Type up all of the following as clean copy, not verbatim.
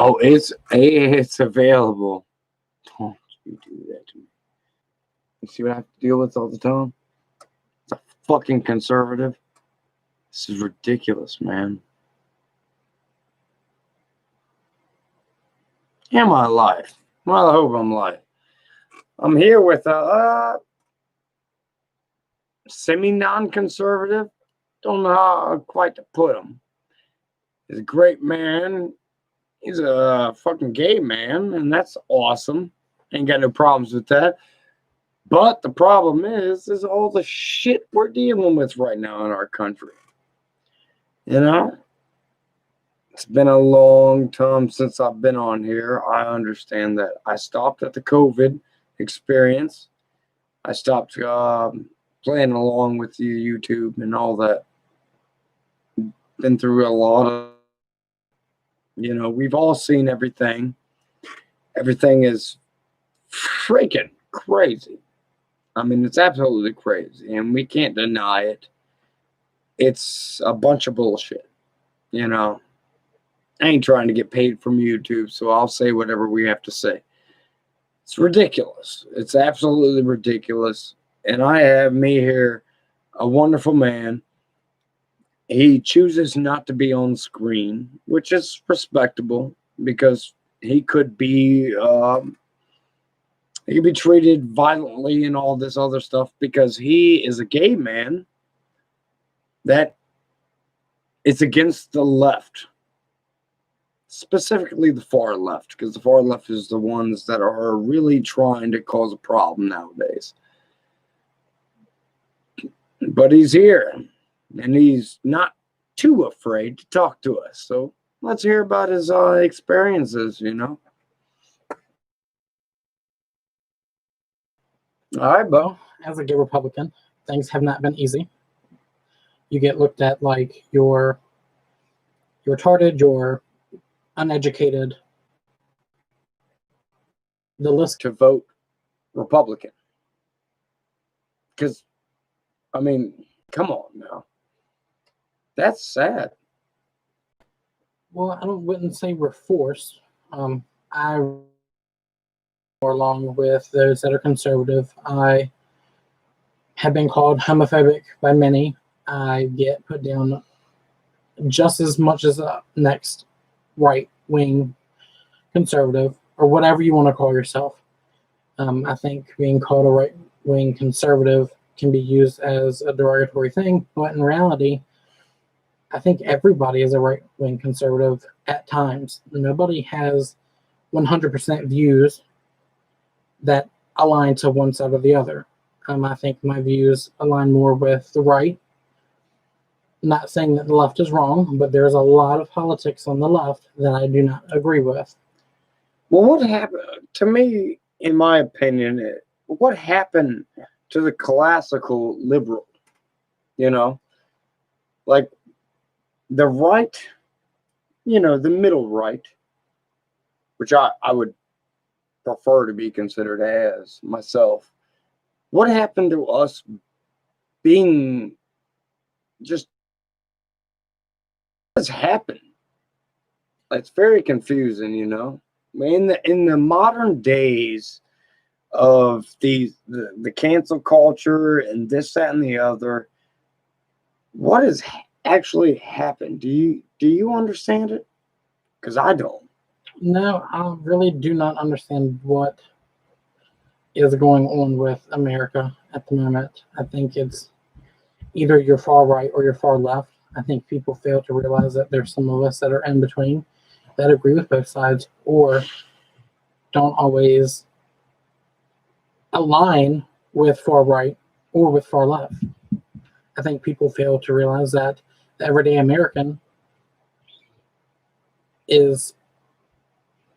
Oh, it's available. Don't you do that to me. You see what I have to deal with all the time? It's a fucking conservative. This is ridiculous, man. Am I alive? Well, I hope I'm alive. I'm here with a semi-non-conservative. Don't know how quite to put him. He's a great man. He's a fucking gay man, and that's awesome. Ain't got no problems with that. But the problem is all the shit we're dealing with right now in our country. You know? It's been a long time since I've been on here. I understand that. I stopped at the COVID experience. I stopped playing along with the YouTube and all that. Been through a lot of, we've all seen everything. Everything is freaking crazy. I mean, it's absolutely crazy, and we can't deny it. It's a bunch of bullshit, I ain't trying to get paid from YouTube, so I'll say whatever we have to say. It's ridiculous. It's absolutely ridiculous. And I have me here, a wonderful man. He chooses not to be on screen, which is respectable because he could be treated violently and all this other stuff because he is a gay man that is against the left. Specifically the far left, because the far left is the ones that are really trying to cause a problem nowadays. But he's here, and he's not too afraid to talk to us. So let's hear about his experiences, All right, Bo. As a gay Republican, things have not been easy. You get looked at like you're retarded, you're uneducated. The list to vote Republican. Because, I mean, come on now. That's sad. Well, I wouldn't say we're forced. I more along with those that are conservative. I have been called homophobic by many. I get put down just as much as the next right-wing conservative, or whatever you want to call yourself. I think being called a right-wing conservative can be used as a derogatory thing, but in reality, I think everybody is a right-wing conservative at times. Nobody has 100% views that align to one side or the other. I think my views align more with the right. Not saying that the left is wrong, but there's a lot of politics on the left that I do not agree with. Well, what happened to me, in my opinion, what happened to the classical liberal? Like the right, the middle right, which I would prefer to be considered as myself. What happened to us being just, what has happened? It's very confusing, In the modern days of the cancel culture and this, that, and the other, what has actually happened? Do you understand it? Because I don't. No, I really do not understand what is going on with America at the moment. I think it's either you're far right or you're far left. I think people fail to realize that there's some of us that are in between that agree with both sides or don't always align with far right or with far left. I think people fail to realize that the everyday American is,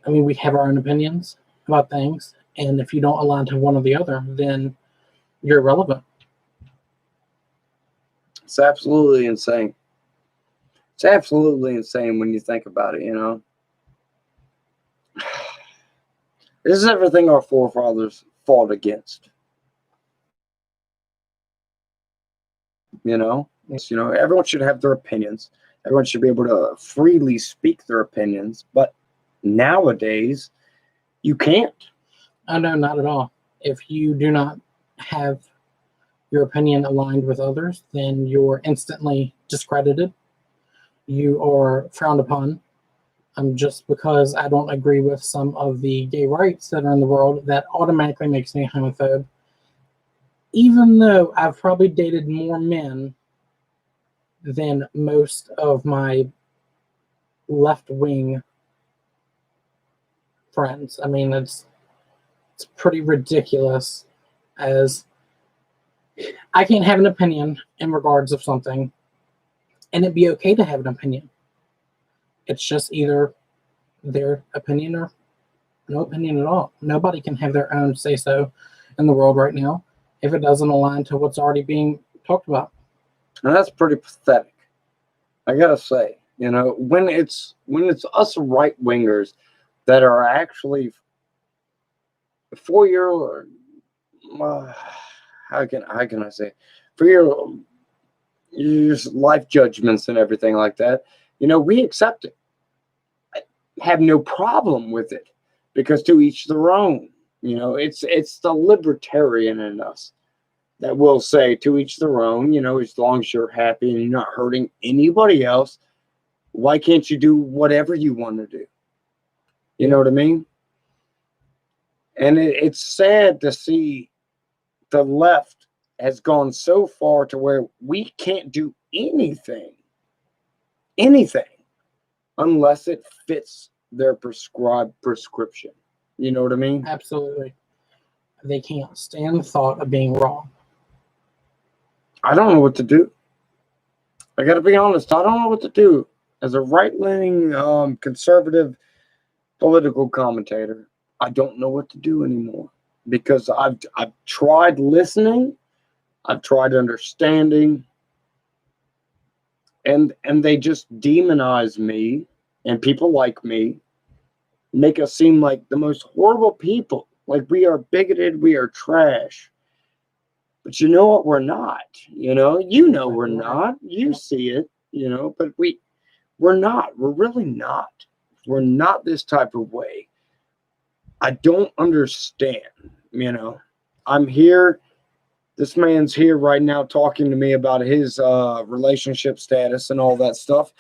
we have our own opinions about things, and if you don't align to one or the other, then you're irrelevant. It's absolutely insane. It's absolutely insane when you think about it, This is everything our forefathers fought against. Everyone should have their opinions. Everyone should be able to freely speak their opinions, but Nowadays, you can't. Oh, no, not at all. If you do not have your opinion aligned with others, then you're instantly discredited. You are frowned upon. Just because I don't agree with some of the gay rights that are in the world, that automatically makes me a homophobe. Even though I've probably dated more men than most of my left-wing friends. I mean, it's pretty ridiculous, as I can't have an opinion in regards of something, and it'd be okay to have an opinion. It's just either their opinion or no opinion at all. Nobody can have their own say-so in the world right now if it doesn't align to what's already being talked about. And that's pretty pathetic. I gotta say, when it's us right wingers that are actually for your how can I say, for your life judgments and everything like that, we accept it. I have no problem with it, because to each their own. It's the libertarian in us that will say to each their own. As long as you're happy and you're not hurting anybody else, why can't you do whatever you want to do? You know what I mean? And it's sad to see the left has gone so far to where we can't do anything, unless it fits their prescribed prescription. You know what I mean? Absolutely. They can't stand the thought of being wrong. I don't know what to do. I got to be honest. I don't know what to do. As a right-leaning, conservative political commentator, I don't know what to do anymore, because I've tried listening, I've tried understanding, and they just demonize me and people like me, make us seem like the most horrible people, like we are bigoted, we are trash. But you know what? We're not. We're not. You see it. But we're not. We're really not. We're not this type of way. I don't understand. I'm here. This man's here right now talking to me about his relationship status and all that stuff.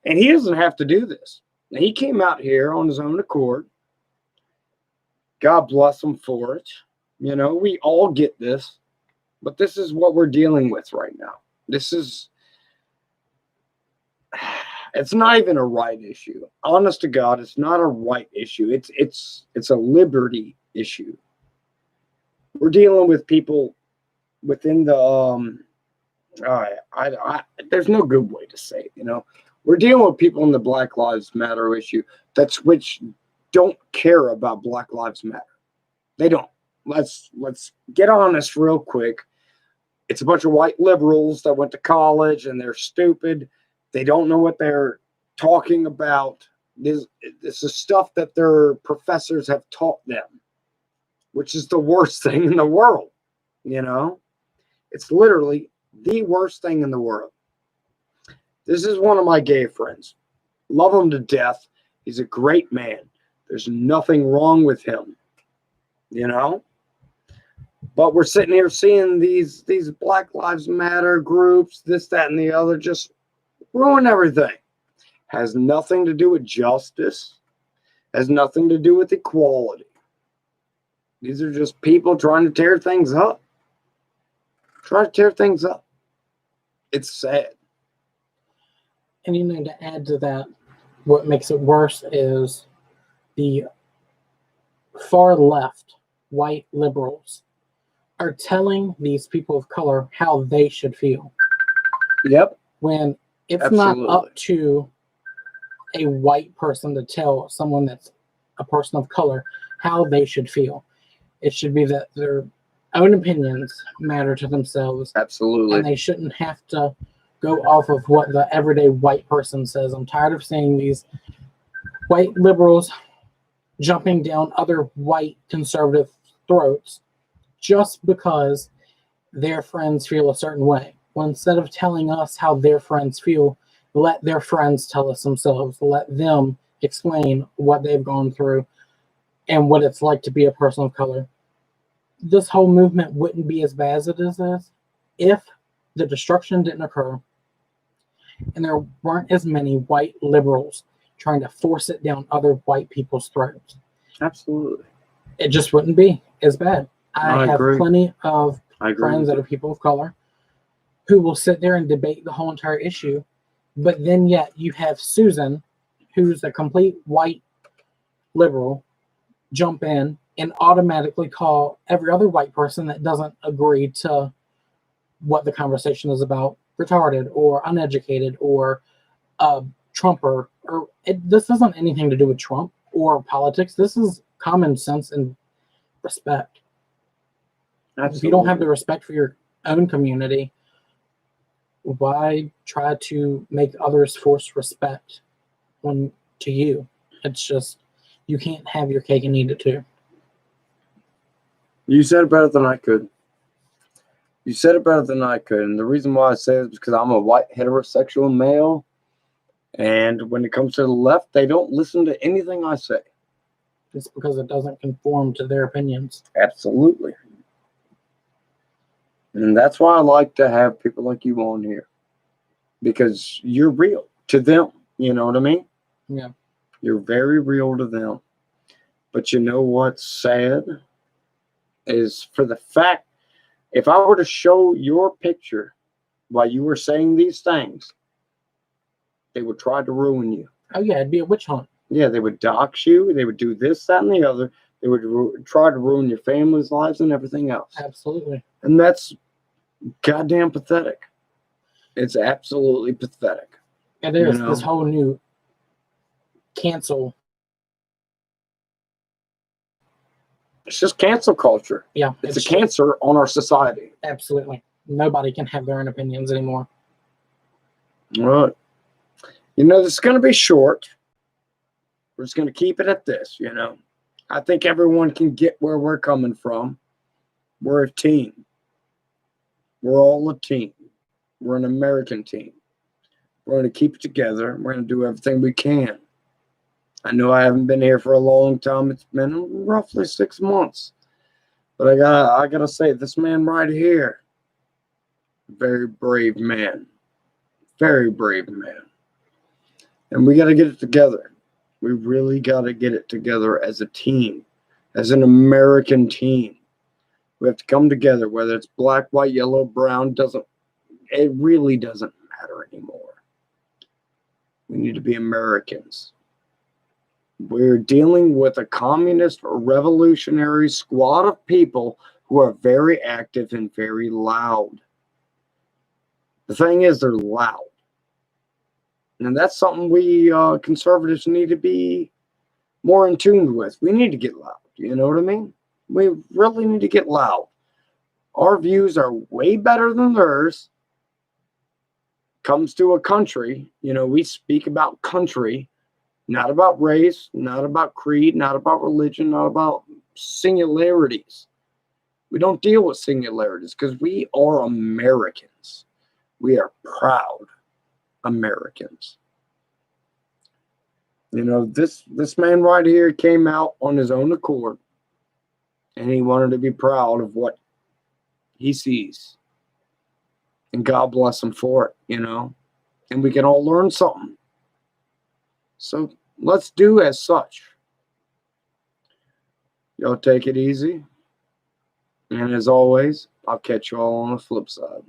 And he doesn't have to do this. He came out here on his own accord. God bless him for it. We all get this. But this is what we're dealing with right now. It's not even a right issue. Honest to God, it's not a right issue. It's a liberty issue. We're dealing with people within the there's no good way to say it. We're dealing with people in the Black Lives Matter issue which don't care about Black Lives Matter. They don't. Let's get honest real quick. It's a bunch of white liberals that went to college and they're stupid. They don't know what they're talking about. This is stuff that their professors have taught them, which is the worst thing in the world. It's literally the worst thing in the world. This is one of my gay friends. Love him to death. He's a great man. There's nothing wrong with him. But we're sitting here seeing these Black Lives Matter groups, this, that, and the other, just ruin everything. Has nothing to do with justice. Has nothing to do with equality. These are just people trying to tear things up. It's sad. And to add to that, what makes it worse is the far left white liberals are telling these people of color how they should feel. Yep. When it's Absolutely. not up to a white person to tell someone that's a person of color how they should feel. It should be that their own opinions matter to themselves. Absolutely. And they shouldn't have to go off of what the everyday white person says. I'm tired of seeing these white liberals jumping down other white conservative throats just because their friends feel a certain way. Well, instead of telling us how their friends feel, let their friends tell us themselves. Let them explain what they've gone through and what it's like to be a person of color, this whole movement wouldn't be as bad as it is if the destruction didn't occur and there weren't as many white liberals trying to force it down other white people's throats. Absolutely. It just wouldn't be as bad. I have agree. plenty of I agree. friends that are people of color who will sit there and debate the whole entire issue, but then yet you have Susan, who's a complete white liberal, jump in and automatically call every other white person that doesn't agree to what the conversation is about retarded or uneducated or Trumper. This isn't anything to do with Trump or politics. This is common sense and respect. Absolutely. If you don't have the respect for your own community, why try to make others force respect to you? It's just, you can't have your cake and eat it too. You said it better than I could. You said it better than I could. And the reason why I say it is because I'm a white heterosexual male. And when it comes to the left, they don't listen to anything I say. It's because it doesn't conform to their opinions. Absolutely. And that's why I like to have people like you on here. Because you're real to them. You know what I mean? Yeah. You're very real to them. But you know what's sad? Is for the fact, if I were to show your picture while you were saying these things, they would try to ruin you. Oh, yeah, it'd be a witch hunt. Yeah, they would dox you. They would do this, that, and the other. They would try to ruin your family's lives and everything else. Absolutely. And that's goddamn pathetic. It's absolutely pathetic. It is. You know? This whole new cancel. It's just cancel culture. Yeah. It's a cancer on our society. Absolutely. Nobody can have their own opinions anymore. Right. You know, this is going to be short. We're just going to keep it at this, you know. I think everyone can get where we're coming from. We're a team. We're all a team. We're an American team. We're going to keep it together. We're going to do everything we can. I know I haven't been here for a long time. It's been roughly 6 months. But I gotta say, this man right here, very brave man. Very brave man. And we got to get it together. We really got to get it together as a team, as an American team. We have to come together, whether it's black, white, yellow, brown, it really doesn't matter anymore. We need to be Americans. We're dealing with a communist revolutionary squad of people who are very active and very loud. The thing is, they're loud. And that's something we conservatives need to be more in tune with. We need to get loud. You know what I mean? We really need to get loud. Our views are way better than theirs. Comes to a country, you know, we speak about country, not about race, not about creed, not about religion, not about singularities. We don't deal with singularities because we are Americans. We are proud Americans. You know, this man right here came out on his own accord, and he wanted to be proud of what he sees. And God bless him for it, you know. And we can all learn something. So let's do as such. Y'all take it easy. And as always, I'll catch you all on the flip side.